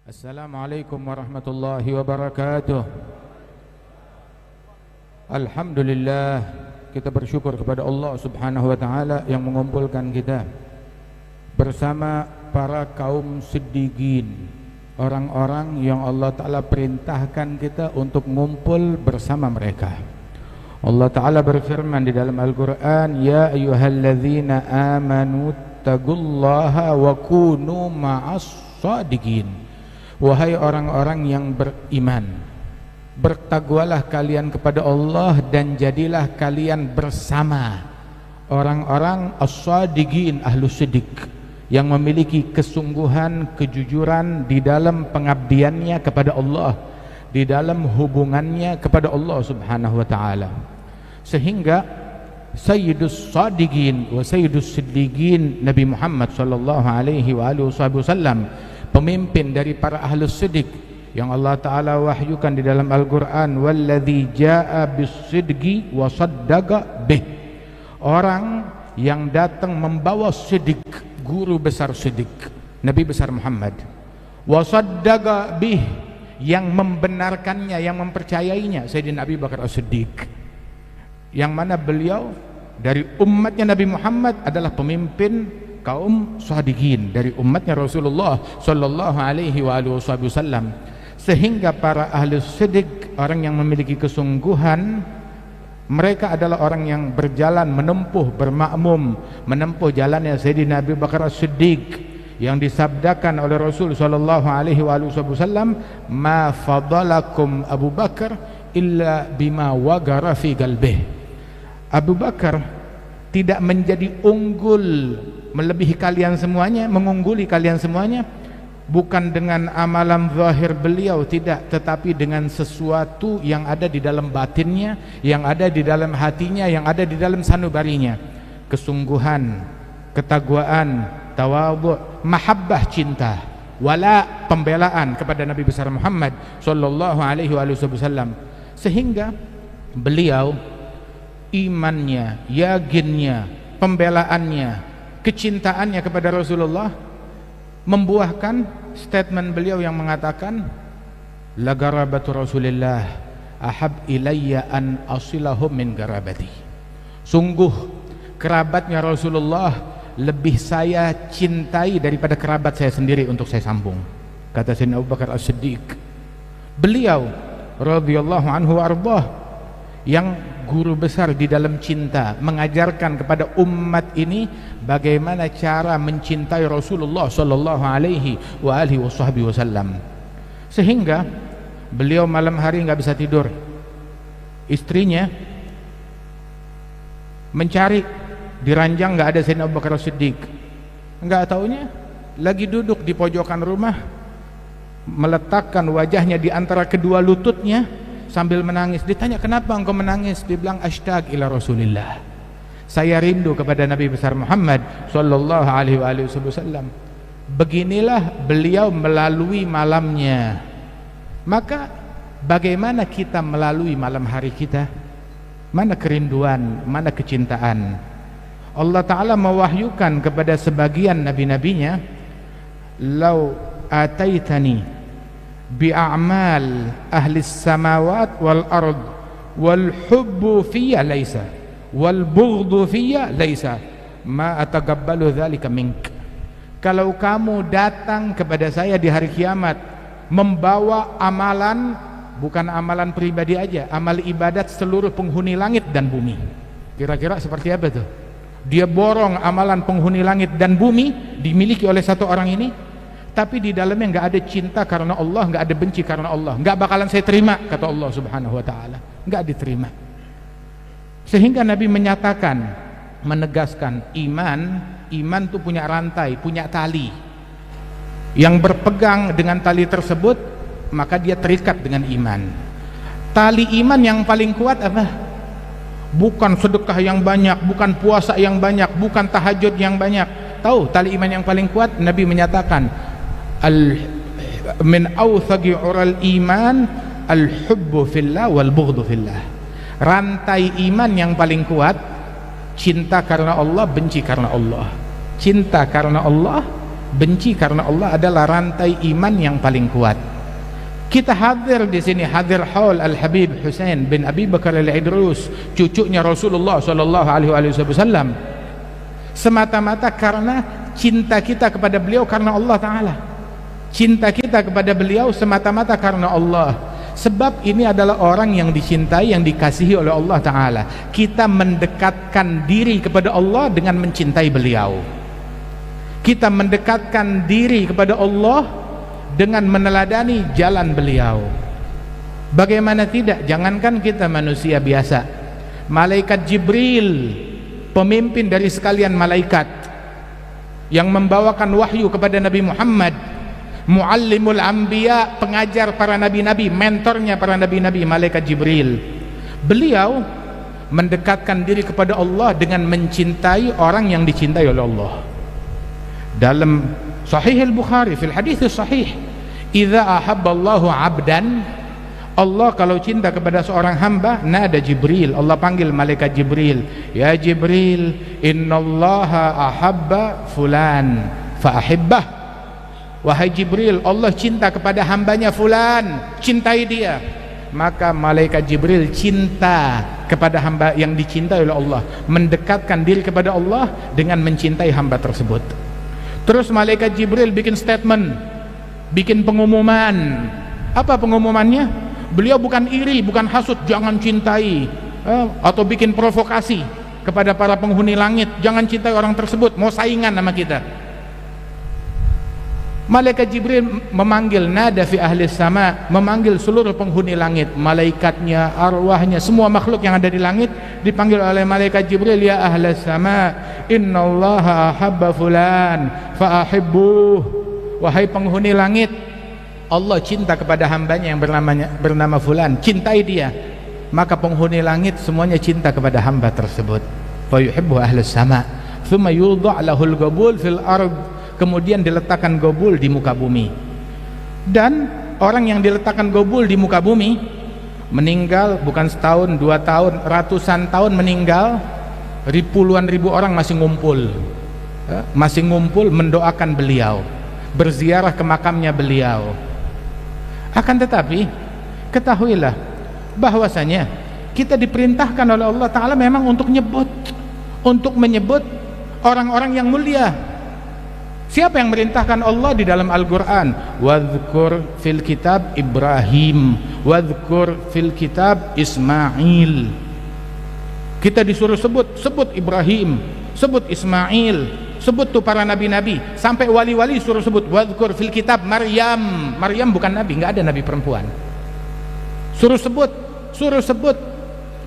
Assalamualaikum warahmatullahi wabarakatuh. Alhamdulillah, kita bersyukur kepada Allah subhanahu wa ta'ala yang mengumpulkan kita bersama para kaum siddiqin, orang-orang yang Allah ta'ala perintahkan kita untuk ngumpul bersama mereka. Allah ta'ala berfirman di dalam Al-Quran, Ya ayyuhalladzina amanu taqullaha wa kunu ma'as sadiqin. Wahai orang-orang yang beriman, bertakwalah kalian kepada Allah dan jadilah kalian bersama orang-orang as-sadiqin, ahlus siddiq, yang memiliki kesungguhan, kejujuran di dalam pengabdiannya kepada Allah, di dalam hubungannya kepada Allah subhanahu wa ta'ala. Sehingga Sayyidus Sadiqin wa Sayyidus Siddiqin Nabi Muhammad sallallahu alaihi wa alihi wasallam, pemimpin dari para ahlus siddiq yang Allah ta'ala wahyukan di dalam Al-Quran, walladzi ja'a bis-sidqi wa saddaqa bih, orang yang datang membawa siddiq, guru besar siddiq, Nabi besar Muhammad, wa saddaqa bih, yang membenarkannya, yang mempercayainya, Sayyidina Abi Bakar As-Siddiq, yang mana beliau dari umatnya Nabi Muhammad adalah pemimpin kaum sadiqin dari umatnya Rasulullah sallallahu alaihi wa alihi wasallam. Sehingga para ahli siddiq, orang yang memiliki kesungguhan, mereka adalah orang yang berjalan menempuh, bermakmum menempuh jalannya Sayyidina Abu Bakar As-Siddiq, yang disabdakan oleh Rasul sallallahu alaihi wa alihi wasallam, ma fadalakum Abu Bakar illa bima wagara fi qalbih. Abu Bakar tidak menjadi unggul melebihi kalian semuanya, mengungguli kalian semuanya, bukan dengan amalan zahir beliau, tidak, tetapi dengan sesuatu yang ada di dalam batinnya, yang ada di dalam hatinya, yang ada di dalam sanubarinya. Kesungguhan, ketakwaan, tawadhu, mahabbah, cinta, wala, pembelaan kepada Nabi besar Muhammad sallallahu alaihi wasallam. Sehingga beliau imannya, yakinnya, pembelaannya, kecintaannya kepada Rasulullah membuahkan statement beliau yang mengatakan, la garabatu Rasulillah ahab ilayya an asilahum min garabati. Sungguh kerabatnya Rasulullah lebih saya cintai daripada kerabat saya sendiri untuk saya sambung, kata Sayyidina Abu Bakar As-Siddiq. Beliau radhiyallahu anhu arbah, yang guru besar di dalam cinta, mengajarkan kepada umat ini bagaimana cara mencintai Rasulullah sallallahu alaihi wa alihi wasallam. Sehingga beliau malam hari nggak bisa tidur, istrinya mencari di ranjang, nggak ada Sayyidina Abu Bakar As-Siddiq. Nggak taunya lagi duduk di pojokan rumah, meletakkan wajahnya di antara kedua lututnya sambil menangis. Ditanya, kenapa engkau menangis? Dia bilang, ashtaq ila Rasulillah, saya rindu kepada Nabi besar Muhammad sallallahu alaihi wasallam. Beginilah beliau melalui malamnya. Maka bagaimana kita melalui malam hari kita? Mana kerinduan, mana kecintaan? Allah Ta'ala mewahyukan kepada sebagian nabi-nabinya, lau ataitani bi'amal ahli samawat wal ard wal hubbu fiyya laysa wal bughdu fiyya laysa ma ataqabbalu dzalika mink. Kalau kamu datang kepada saya di hari kiamat membawa amalan, bukan amalan pribadi aja, amal ibadat seluruh penghuni langit dan bumi. Kira-kira seperti apa tuh? Dia borong amalan penghuni langit dan bumi dimiliki oleh satu orang ini, tapi di dalamnya nggak ada cinta karena Allah, nggak ada benci karena Allah, nggak bakalan saya terima, kata Allah subhanahu wa ta'ala, nggak diterima. Sehingga Nabi menyatakan, menegaskan, iman itu punya rantai, punya tali, yang berpegang dengan tali tersebut maka dia terikat dengan iman. Tali iman yang paling kuat apa? Bukan sedekah yang banyak, bukan puasa yang banyak, bukan tahajud yang banyak. Tahu tali iman yang paling kuat? Nabi menyatakan, min awthaqi ural iman al-hubbu fillah wal bughdu fillah. Rantai iman yang paling kuat, cinta karena Allah, benci karena Allah. Cinta karena Allah, Benci karena Allah adalah rantai iman yang paling kuat. Kita hadir di sini, hadir haul Al-Habib Husain bin Abi Bakar Al-Idrus, cucunya Rasulullah sallallahu alaihi wasallam, semata-mata karena cinta kita kepada beliau karena Allah Ta'ala. Cinta kita kepada beliau semata-mata karena Allah. Sebab ini adalah orang yang dicintai, yang dikasihi oleh Allah Ta'ala. Kita mendekatkan diri kepada Allah dengan mencintai beliau. Kita mendekatkan diri kepada Allah dengan meneladani jalan beliau. Bagaimana tidak? Jangankan kita manusia biasa, malaikat Jibril, pemimpin dari sekalian malaikat yang membawakan wahyu kepada Nabi Muhammad, muallimul anbiya, pengajar para nabi-nabi, mentornya para nabi-nabi, malaikat Jibril. Beliau mendekatkan diri kepada Allah dengan mencintai orang yang dicintai oleh Allah. Dalam Sahih Al-Bukhari, fil hadits sahih, idza ahabballahu 'abdan, Allah kalau cinta kepada seorang hamba, nada Jibril, Allah panggil malaikat Jibril, ya Jibril, innallaha ahabba fulan fa ahibbah. Wahai Jibril, Allah cinta kepada hambanya fulan, cintai dia. Maka malaikat Jibril cinta kepada hamba yang dicintai oleh Allah, mendekatkan diri kepada Allah dengan mencintai hamba tersebut. Terus malaikat Jibril bikin statement, bikin pengumuman. Apa pengumumannya? Beliau bukan iri, bukan hasut, jangan cintai, atau bikin provokasi kepada para penghuni langit, jangan cintai orang tersebut, mau saingan sama kita. Malaikat Jibril memanggil, nada fi ahli sama, memanggil seluruh penghuni langit, malaikatnya, arwahnya, semua makhluk yang ada di langit dipanggil oleh malaikat Jibril, ya ahli sama, innallaha ahabba fulan fa ahibbuh. Wahai penghuni langit, Allah cinta kepada hambanya yang bernama fulan, cintai dia. Maka penghuni langit semuanya cinta kepada hamba tersebut. Fa yuhibbu ahli sama, thumma yudha' lahul qabul fil ard. Kemudian diletakkan gobul di muka bumi, dan orang yang diletakkan gobul di muka bumi meninggal bukan setahun, 2 tahun, ratusan tahun meninggal, puluhan ribu orang masih ngumpul mendoakan beliau, berziarah ke makamnya beliau. Akan tetapi ketahuilah bahwasanya kita diperintahkan oleh Allah Ta'ala memang untuk menyebut orang-orang yang mulia. Siapa yang merintahkan Allah di dalam Al-Quran? Wadhkur fil kitab Ibrahim, wadhkur fil kitab Ismail. Kita disuruh sebut Ibrahim, sebut Ismail, sebut tuh para nabi-nabi, sampai wali-wali suruh sebut. Wadhkur fil kitab Maryam. Maryam bukan nabi, nggak ada nabi perempuan. Suruh sebut,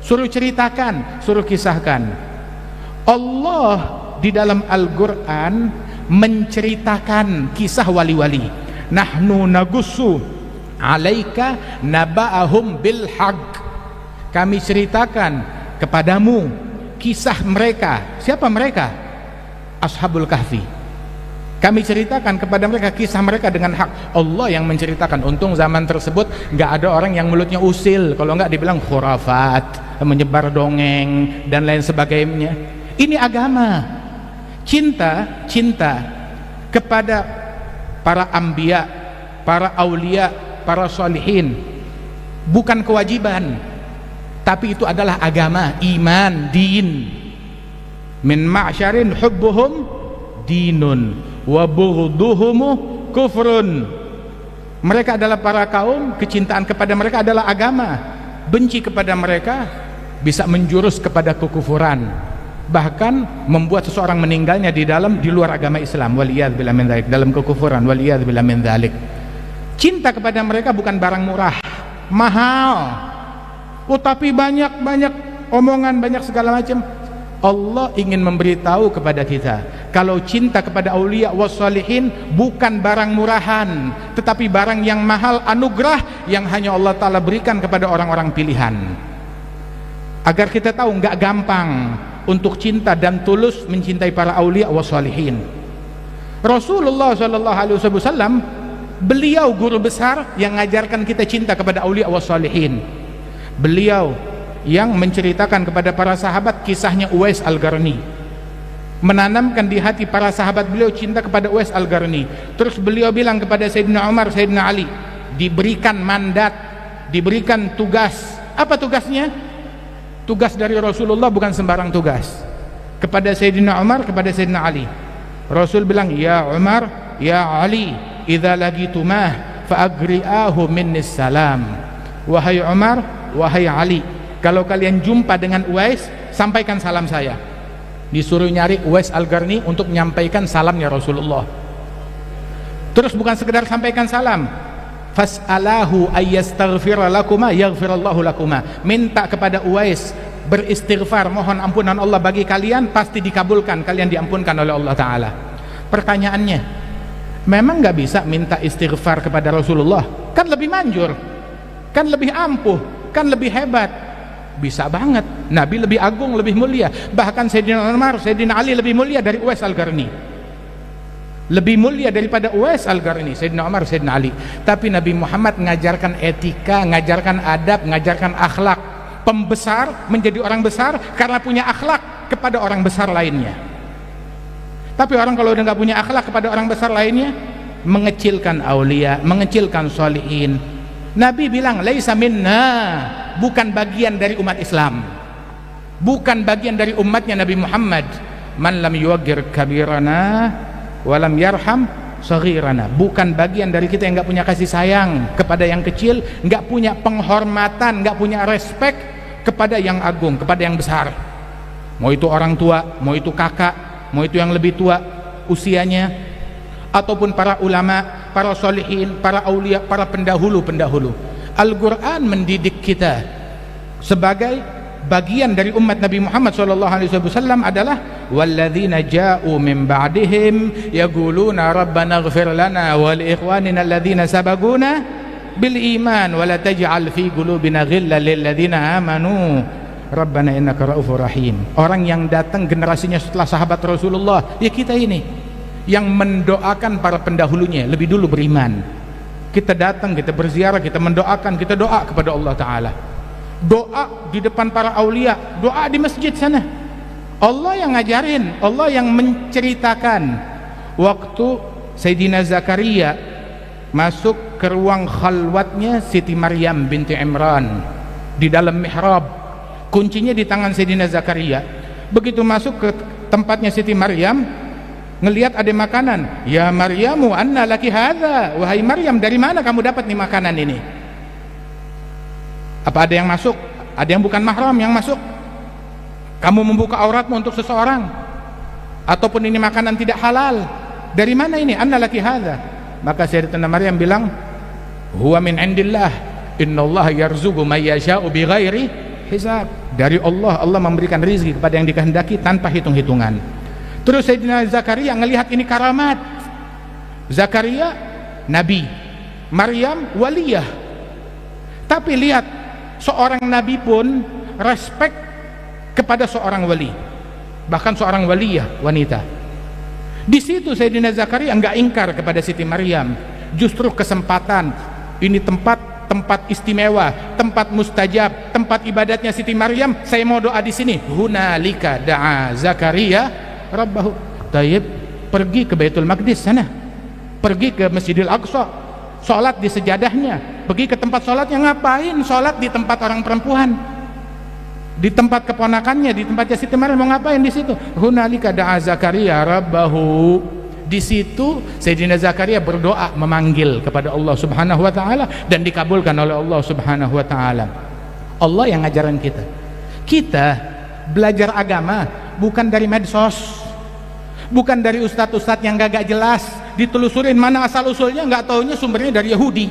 suruh ceritakan, suruh kisahkan. Allah di dalam Al-Quran menceritakan kisah wali-wali. Nahnu nagussu alaika naba'ahum bil haqq. Kami ceritakan kepadamu kisah mereka. Siapa mereka? Ashabul Kahfi. Kami ceritakan kepada mereka kisah mereka dengan hak. Allah yang menceritakan. Untung zaman tersebut nggak ada orang yang mulutnya usil, kalau nggak dibilang khurafat, menyebar dongeng dan lain sebagainya. Ini agama. Cinta kepada para anbiya, para aulia, para salihin bukan kewajiban, tapi itu adalah agama, iman, din. Min ma'syarin hubbuhum dinun wa bughduhum kufrun. Mereka adalah para kaum, kecintaan kepada mereka adalah agama, benci kepada mereka bisa menjurus kepada kekufuran, bahkan membuat seseorang meninggalnya di luar agama Islam, waliyadzubillah min dzalik, dalam kekufuran, waliyadzubillah min dzalik. Cinta kepada mereka bukan barang murah, mahal. Tapi banyak omongan, banyak segala macam. Allah ingin memberitahu kepada kita kalau cinta kepada aulia wassalihin bukan barang murahan, tetapi barang yang mahal, anugerah yang hanya Allah Ta'ala berikan kepada orang-orang pilihan. Agar kita tahu nggak gampang untuk cinta dan tulus mencintai para aulia wassalihin. Rasulullah SAW, beliau guru besar yang mengajarkan kita cinta kepada aulia wassalihin. Beliau yang menceritakan kepada para sahabat kisahnya Uwais Al-Qarni. menanamkan di hati para sahabat beliau cinta kepada Uwais Al-Qarni. Terus beliau bilang kepada Sayyidina Umar, Sayyidina Ali, diberikan mandat, diberikan tugas. Apa tugasnya? Tugas dari Rasulullah bukan sembarang tugas. Kepada Sayyidina Umar, kepada Sayyidina Ali, Rasul bilang, ya Umar, ya Ali, idza lagitumah fa'agri'ahu minnis salam. Wahai Umar, wahai Ali, kalau kalian jumpa dengan Uwais, sampaikan salam saya. Disuruh nyari Uwais Al-Qarni untuk menyampaikan salamnya Rasulullah. Terus bukan sekedar sampaikan salam, fas'alahu ayyastaghfira lakuma yaghfirallahu lakuma, minta kepada Uwais beristighfar, mohon ampunan Allah bagi kalian, pasti dikabulkan, kalian diampunkan oleh Allah Ta'ala. Pertanyaannya, memang gak bisa minta istighfar kepada Rasulullah? Kan lebih manjur, kan lebih ampuh, kan lebih hebat. Bisa banget, Nabi lebih agung, lebih mulia. Bahkan Sayyidina Umar, Sayyidina Ali lebih mulia dari Uwais Al-Qarni, lebih mulia daripada Uwais Al-Qarni, Sayyidina Umar, Sayyidina Ali. Tapi Nabi Muhammad ngajarkan etika, ngajarkan adab, ngajarkan akhlak. Pembesar menjadi orang besar karena punya akhlak kepada orang besar lainnya. Tapi orang kalau udah gak punya akhlak kepada orang besar lainnya, mengecilkan aulia, mengecilkan sholihin. Nabi bilang, laisa minna, bukan bagian dari umat Islam, bukan bagian dari umatnya Nabi Muhammad. Man lam yuwaggir kabirana walam yarham saghirana, bukan bagian dari kita yang gak punya kasih sayang kepada yang kecil, gak punya penghormatan, gak punya respect kepada yang agung, kepada yang besar. Mau itu orang tua, mau itu kakak, mau itu yang lebih tua usianya, ataupun para ulama, para solihin, para aulia, para pendahulu-pendahulu. Al-Quran mendidik kita sebagai bagian dari umat Nabi Muhammad SAW adalah walladzina ja'u min ba'dihim yaquluna rabbana ighfir lana wa li ikhwanina alladzina sabaquna bil iman wa la taj'al fi qulubina ghillan lil ladzina amanu rabbana innaka raufur rahim. Orang yang datang generasinya setelah sahabat Rasulullah, ya kita ini yang mendoakan para pendahulunya lebih dulu beriman. Kita datang, kita berziarah, kita mendoakan, kita doa kepada Allah Ta'ala, doa di depan para aulia, doa di masjid sana. Allah yang ngajarin, Allah yang menceritakan. Waktu Sayyidina Zakaria masuk ke ruang khalwatnya Siti Maryam binti Imran di dalam mihrab, kuncinya di tangan Sayyidina Zakaria. Begitu masuk ke tempatnya Siti Maryam, ngelihat ada makanan, ya Maryamu anna laki hadza, wahai Maryam, dari mana kamu dapat nih makanan ini? Apa ada yang masuk? Ada yang bukan mahram yang masuk? Kamu membuka auratmu untuk seseorang, ataupun ini makanan tidak halal? Dari mana ini? Anna laki hadza. Maka Sayyidatina Maryam bilang, huwa min indillah, innallaha yarzuqu may yasha'u bighairi hisab. Dari Allah, Allah memberikan rezeki kepada yang dikehendaki tanpa hitung-hitungan. Terus Sayyidina Zakaria ngelihat ini karamat. Zakaria nabi, Maryam waliyah. Tapi lihat, seorang nabi pun respect kepada seorang wali, bahkan seorang waliyah wanita. Di situ Sayyidina Zakaria enggak ingkar kepada Siti Maryam, justru kesempatan. Ini tempat istimewa, tempat mustajab, tempat ibadatnya Siti Maryam. Saya mau doa di sini. Hunalika da'a Zakaria Rabbahu. Tayyib, pergi ke Baitul Maqdis sana, pergi ke Masjidil Aqsa, sholat di sejadahnya. Pergi ke tempat sholatnya. Ngapain sholat di tempat orang perempuan, di tempat keponakannya, di tempatnya Siti Maryam? Mau ngapain di situ? Hunalika da'a Zakaria Rabbahu. Di situ Sayyidina Zakaria berdoa, memanggil kepada Allah Subhanahu wa taala, dan dikabulkan oleh Allah Subhanahu wa taala. Allah yang ngajaran kita. Kita belajar agama bukan dari medsos, bukan dari ustadz-ustadz yang gak jelas, ditelusurin mana asal usulnya, nggak taunya sumbernya dari Yahudi,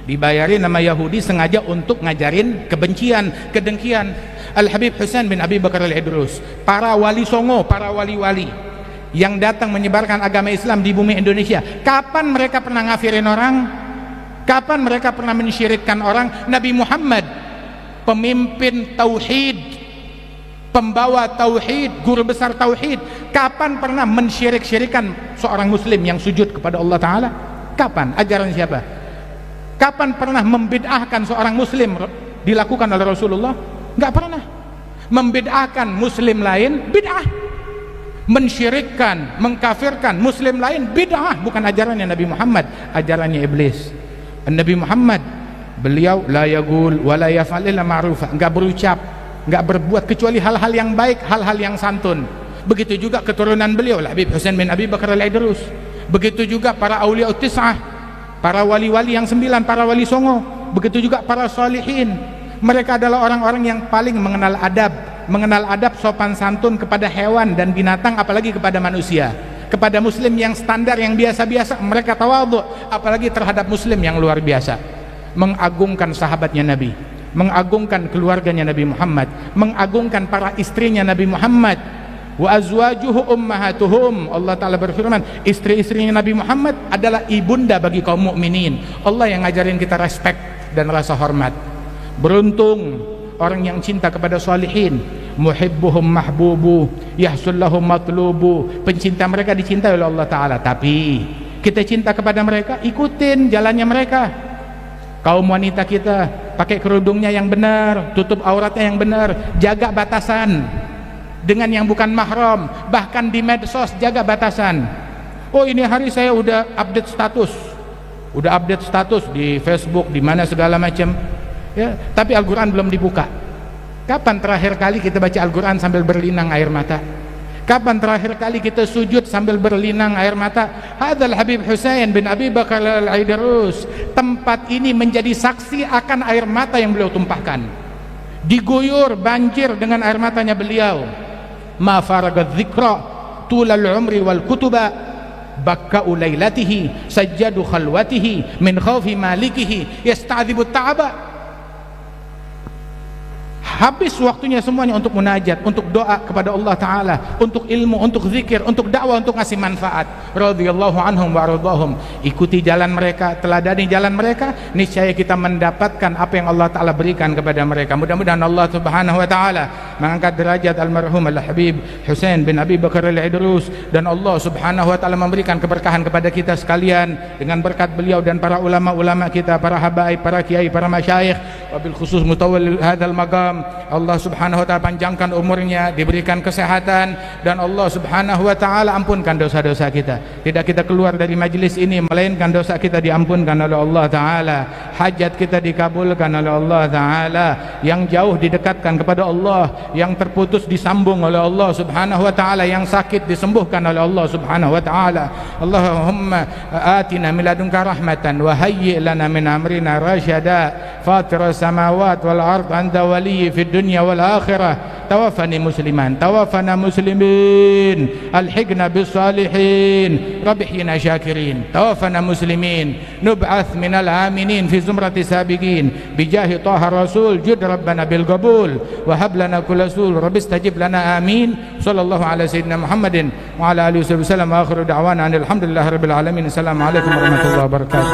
dibayarin nama Yahudi sengaja untuk ngajarin kebencian, kedengkian. Al-Habib Husain bin Abi Bakar Al-Idrus, para wali songo, para wali-wali yang datang menyebarkan agama Islam di bumi Indonesia, kapan mereka pernah ngafirin orang? Kapan mereka pernah mensyirikkan orang? Nabi Muhammad, pemimpin tauhid, pembawa tauhid, guru besar tauhid, kapan pernah mensyirik-syirikan seorang muslim yang sujud kepada Allah Ta'ala? Kapan? Ajaran siapa? Kapan pernah membid'ahkan seorang muslim dilakukan oleh Rasulullah? Nggak pernah. Membid'ahkan muslim lain bid'ah, mensyirikkan, mengkafirkan muslim lain, bid'ah, bukan ajarannya Nabi Muhammad, ajarannya iblis. Nabi Muhammad, beliau la yaqul wa la yaf'al illa ma'rufa, enggak berucap, enggak berbuat kecuali hal-hal yang baik, hal-hal yang santun. Begitu juga keturunan beliau, Habib Husain bin Abi Bakar Al-Idrus. Begitu juga para auliya tis'ah, para wali-wali yang 9, para wali songo. Begitu juga para salihin. Mereka adalah orang-orang yang paling mengenal adab, sopan santun kepada hewan dan binatang, apalagi kepada manusia. Kepada muslim yang standar, yang biasa-biasa, mereka tawadhu, apalagi terhadap muslim yang luar biasa. Mengagungkan sahabatnya Nabi, mengagungkan keluarganya Nabi Muhammad, mengagungkan para istrinya Nabi Muhammad. Wa azwajuhu ummahatuhum, Allah Ta'ala berfirman, istri-istrinya Nabi Muhammad adalah ibunda bagi kaum mukminin. Allah yang ngajarin kita respect dan rasa hormat. Beruntung orang yang cinta kepada salihin, muhibbuhum mahbubu yahsul lahum matlubu, pencinta mereka dicintai oleh Allah Ta'ala. Tapi kita cinta kepada mereka, ikutin jalannya mereka. Kaum wanita kita pakai kerudungnya yang benar, tutup auratnya yang benar, jaga batasan dengan yang bukan mahram, bahkan di medsos jaga batasan. Oh, ini hari saya udah update status di Facebook, di mana segala macam ya, tapi Al-Quran belum dibuka. Kapan terakhir kali kita baca Al-Quran sambil berlinang air mata? Kapan terakhir kali kita sujud sambil berlinang air mata? Hadzal Habib Husain bin Abi Bakar Al-Idrus, tempat ini menjadi saksi akan air mata yang beliau tumpahkan. Diguyur banjir dengan air matanya beliau. Ma faragat dzikra tulal umri wal kutuba bakka'u lailatihi sajjadu khalwatihi min khawfi malikihi yasta'dzibu ta'aba. Habis waktunya semuanya untuk munajat, untuk doa kepada Allah Ta'ala, untuk ilmu, untuk zikir, untuk dakwah, untuk ngasih manfaat. Radhiyallahu anhum wa radhahum. Ikuti jalan mereka, teladani jalan mereka, niscaya kita mendapatkan apa yang Allah Ta'ala berikan kepada mereka. Mudah-mudahan Allah Subhanahu wa Ta'ala mengangkat derajat almarhum Al-Habib Husain bin Abi Bakar Al-Idrus, dan Allah Subhanahu wa Ta'ala memberikan keberkahan kepada kita sekalian dengan berkat beliau dan para ulama-ulama kita, para habaib, para kiai, para masyayikh, wabil khusus mutawalli hadzal maqam. Allah Subhanahu wa Ta'ala panjangkan umurnya, diberikan kesehatan, dan Allah Subhanahu wa Ta'ala ampunkan dosa-dosa kita. Tidak kita keluar dari majlis ini melainkan dosa kita diampunkan oleh Allah Ta'ala, hajat kita dikabulkan oleh Allah Ta'ala, yang jauh didekatkan kepada Allah, yang terputus disambung oleh Allah Subhanahu wa Ta'ala, yang sakit disembuhkan oleh Allah Subhanahu wa Ta'ala. Allahumma atina min ladunka rahmatan wa hayyi' lana min amrina rasyada fatira samawat wal ard anta waliyyi في الدنيا والآخرة توفني مسلما توفنا مسلمين الحقنا بالصالحين ربحنا شاكرين توفنا مسلمين نبعث من الآمنين في زمرة سابقين بجاه طه الرسول جد ربنا بالقبول وهب لنا كل رسول رب استجب لنا آمين صلى الله على سيدنا محمد وعلى آله وسلم وآخر دعوانا أن الحمد لله رب العالمين. السلام عليكم ورحمة الله وبركاته.